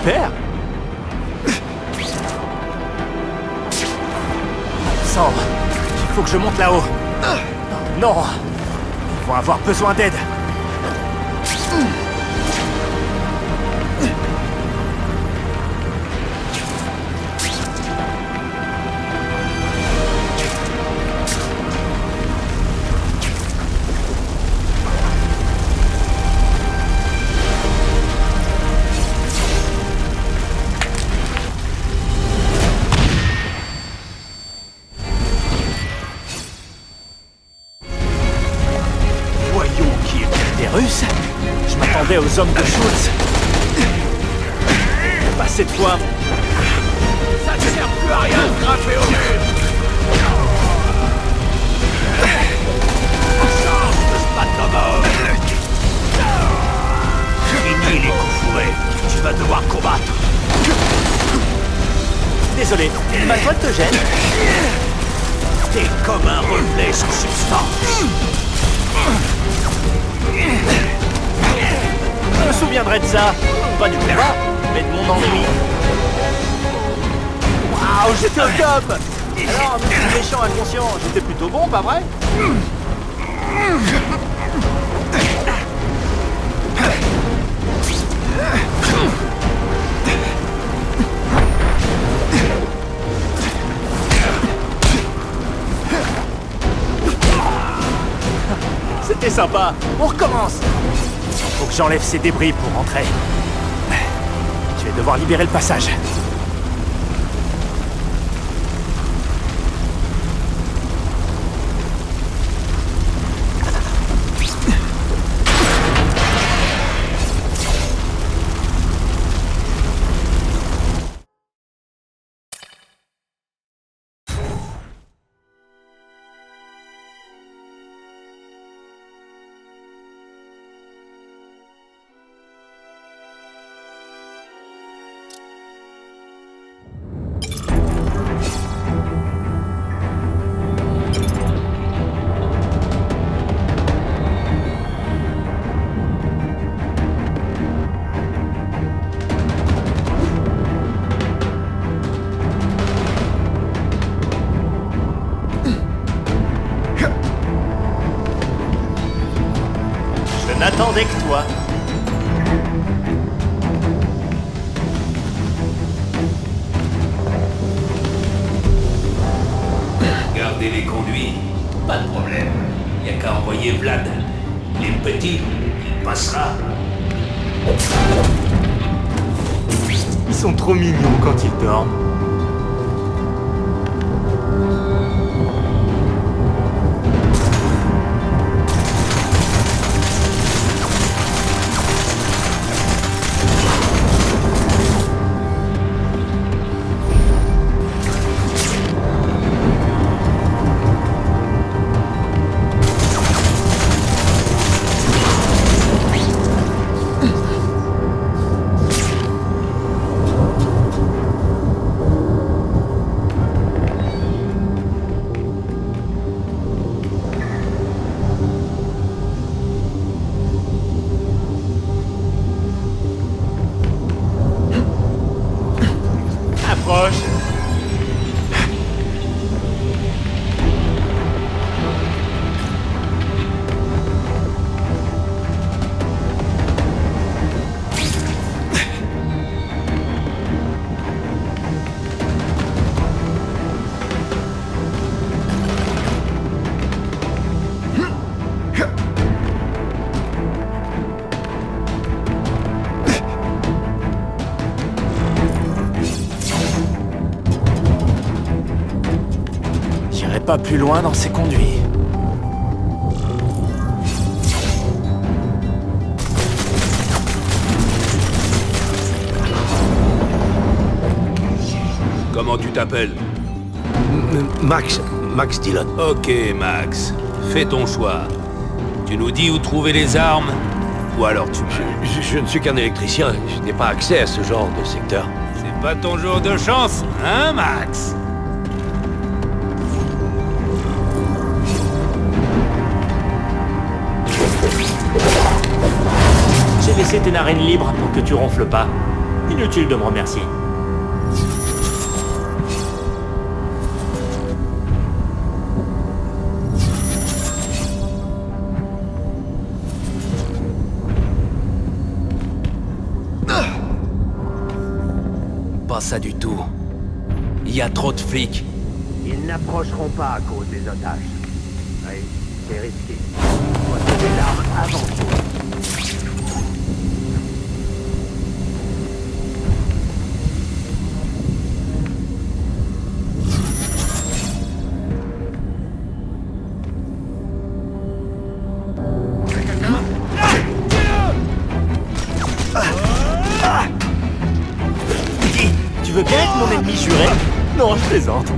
super. Sandre, il faut que je monte là-haut. Non, ils vont avoir besoin d'aide. Je m'attendais aux hommes de Schultz. Pas cette fois. Ça ne sert plus à rien de grimper au mur. Chance de se battre de mort. Fini les coups fourrés. Tu vas devoir combattre. Désolé, ma toile te gêne. T'es comme un reflet sans substance. Je me souviendrai de ça. Pas du combat, mais de mon ennui. Waouh, j'étais au top. Alors, monsieur méchant inconscient, j'étais plutôt bon, pas vrai? C'était sympa. On recommence. Faut que j'enlève ces débris pour rentrer. Je vais devoir libérer le passage. Je n'attendais que toi. Gardez les conduits, pas de problème. Y a qu'à envoyer Vlad. Il est petit, il passera. Ils sont trop mignons quand ils dorment. Pas plus loin dans ces conduits. Comment tu t'appelles? Max Dillon. Ok, Max. Fais ton choix. Tu nous dis où trouver les armes, ou alors tu meurs. Je ne suis qu'un électricien. Je n'ai pas accès à ce genre de secteur. C'est pas ton jour de chance, hein, Max? J'ai laissé tes narines libres pour que tu ronfles pas. Inutile de me remercier. Pas ça du tout. Il y a trop de flics. Ils n'approcheront pas à cause des otages. Oui, c'est risqué. Il faut sauver l'arme avant tout. Dis, tu veux bien être mon ennemi juré? Non, je plaisante.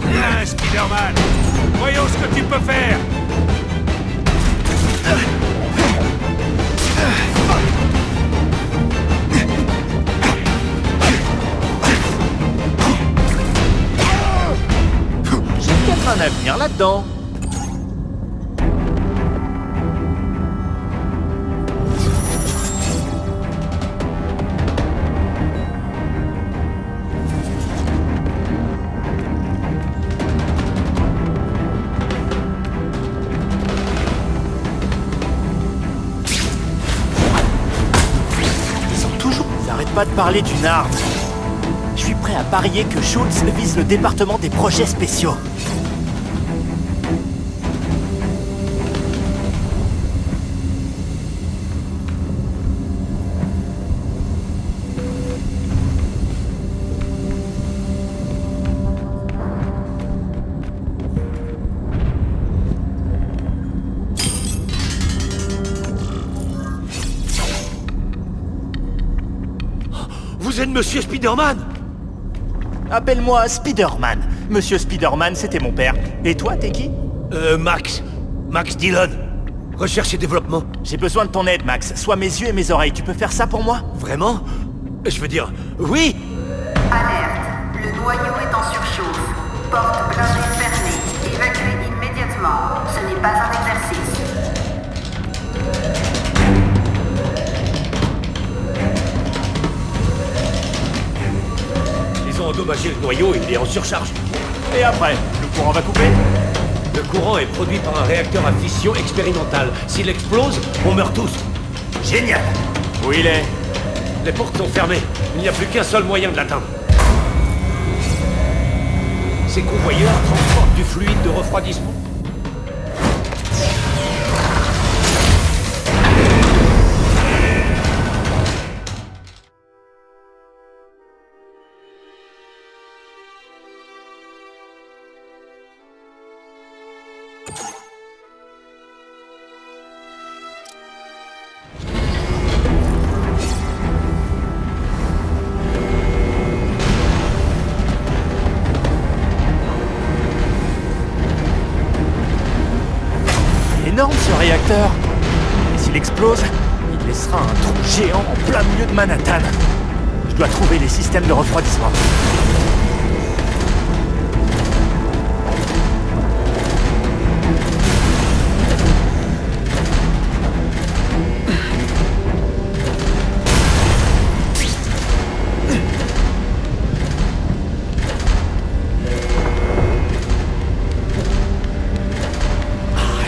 Viens, Spider-Man. Voyons ce que tu peux faire. J'ai peut-être un avenir là-dedans. Pas de parler d'une arme. Je suis prêt à parier que Schultz vise le département des projets spéciaux. Vous êtes Monsieur Spider-Man? Appelle-moi Spider-Man. Monsieur Spider-Man, c'était mon père. Et toi, t'es qui? Max. Max Dillon. Recherche et développement. J'ai besoin de ton aide, Max. Sois mes yeux et mes oreilles. Tu peux faire ça pour moi? Vraiment? Je veux dire, oui! Alerte. Le noyau est en surchauffe. Porte blindée fermée. Évacuez immédiatement. Ce n'est pas un exercice. Ils ont endommagé le noyau et il est en surcharge. Et après, le courant va couper? Le courant est produit par un réacteur à fission expérimental. S'il explose, on meurt tous. Génial! Où il est? Les portes sont fermées. Il n'y a plus qu'un seul moyen de l'atteindre. Ces convoyeurs transportent du fluide de refroidissement. Énorme ce réacteur. Et s'il explose, il laissera un trou géant en plein milieu de Manhattan. Je dois trouver les systèmes de refroidissement.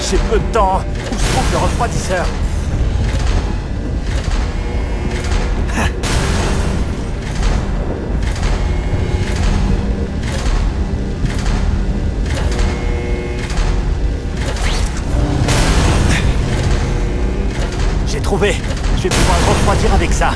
J'ai peu de temps. Où se trouve le refroidisseur? J'ai trouvé. Je vais pouvoir le refroidir avec ça.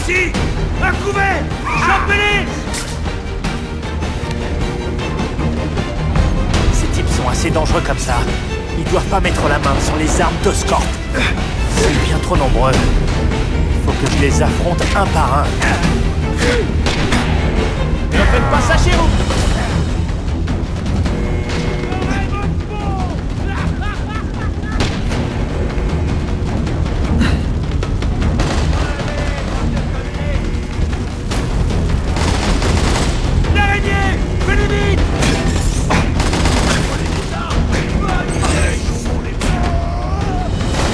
Ici! Un couvert! Chopez-les! Ces types sont assez dangereux comme ça. Ils doivent pas mettre la main sur les armes d'Oscorp. C'est bien trop nombreux. Faut que je les affronte un par un. Ne faites pas ça chez vous! L'araignée! Venez vite!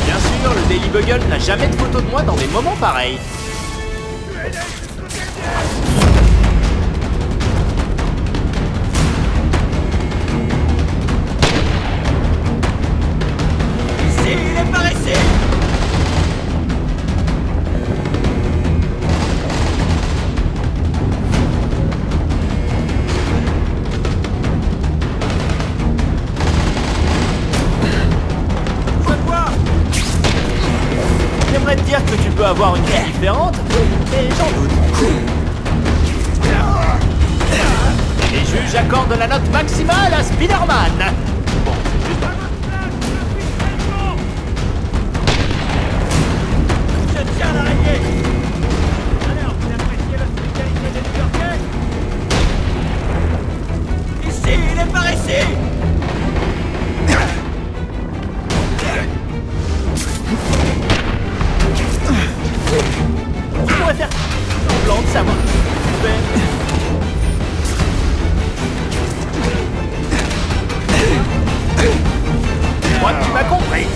Bien sûr, le Daily Bugle n'a jamais de photo de moi dans des moments pareils. Ici, il est par ici! J'aimerais te dire que tu peux avoir une vie différente, mais j'en doute. Les juges accordent la note maximale à Spider-Man. Bon, c'est juste Je tiens l'araignée! Alors, vous appréciez l'hospitalité des New-Yorkais? Ici, il est par ici! Tu pourrais faire semblant de savoir ce que tu fais. Je crois que tu m'as compris.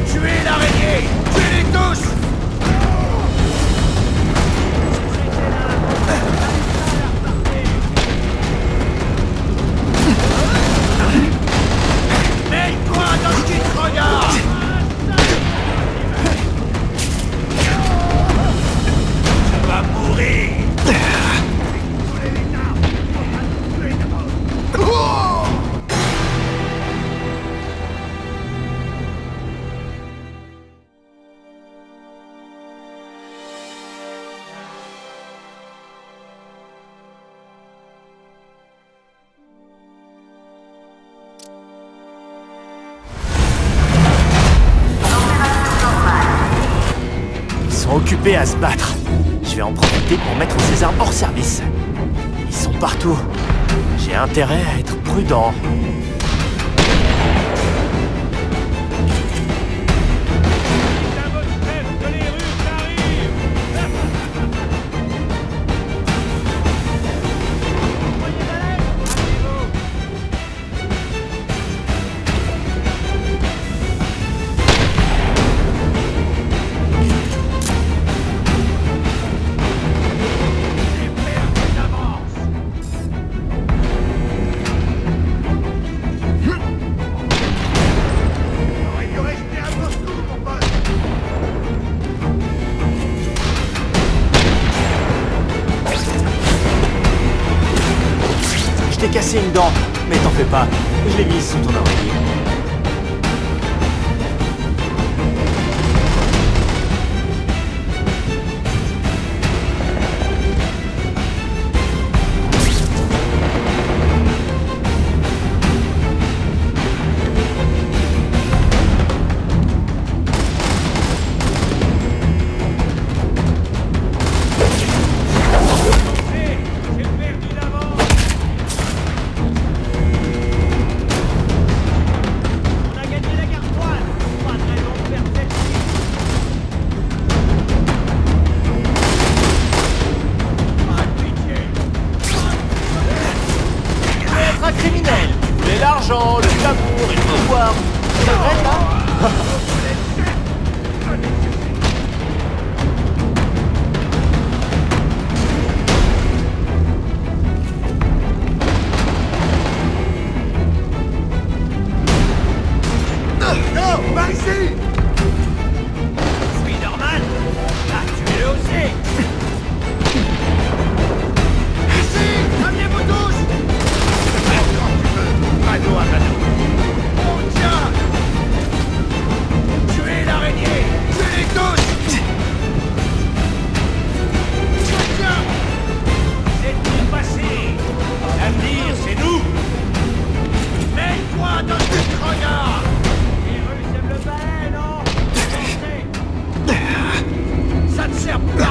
Tuez l'araignée! Tuez-les tous! Mets-toi dans ce qui te regarde! Tu vas mourir! Ils sont occupés à se battre. Je vais en profiter pour mettre ces armes hors service. Ils sont partout. J'ai intérêt à être prudent. Je t'ai cassé une dent, mais t'en fais pas. Je l'ai mise sous ton oreiller. Non, par ici! Spider-Man? Ah, tuez-le aussi! Ici! Amenez-vous tous! Quand tu veux, mano à mano. On tient! Tuez l'araignée! Tuez-les tous! Je tiens! C'est tout passé! L'avenir, c'est nous! Mets-toi dans ce regard! Les Russes aiment le balai, non? Ça ne sert plus à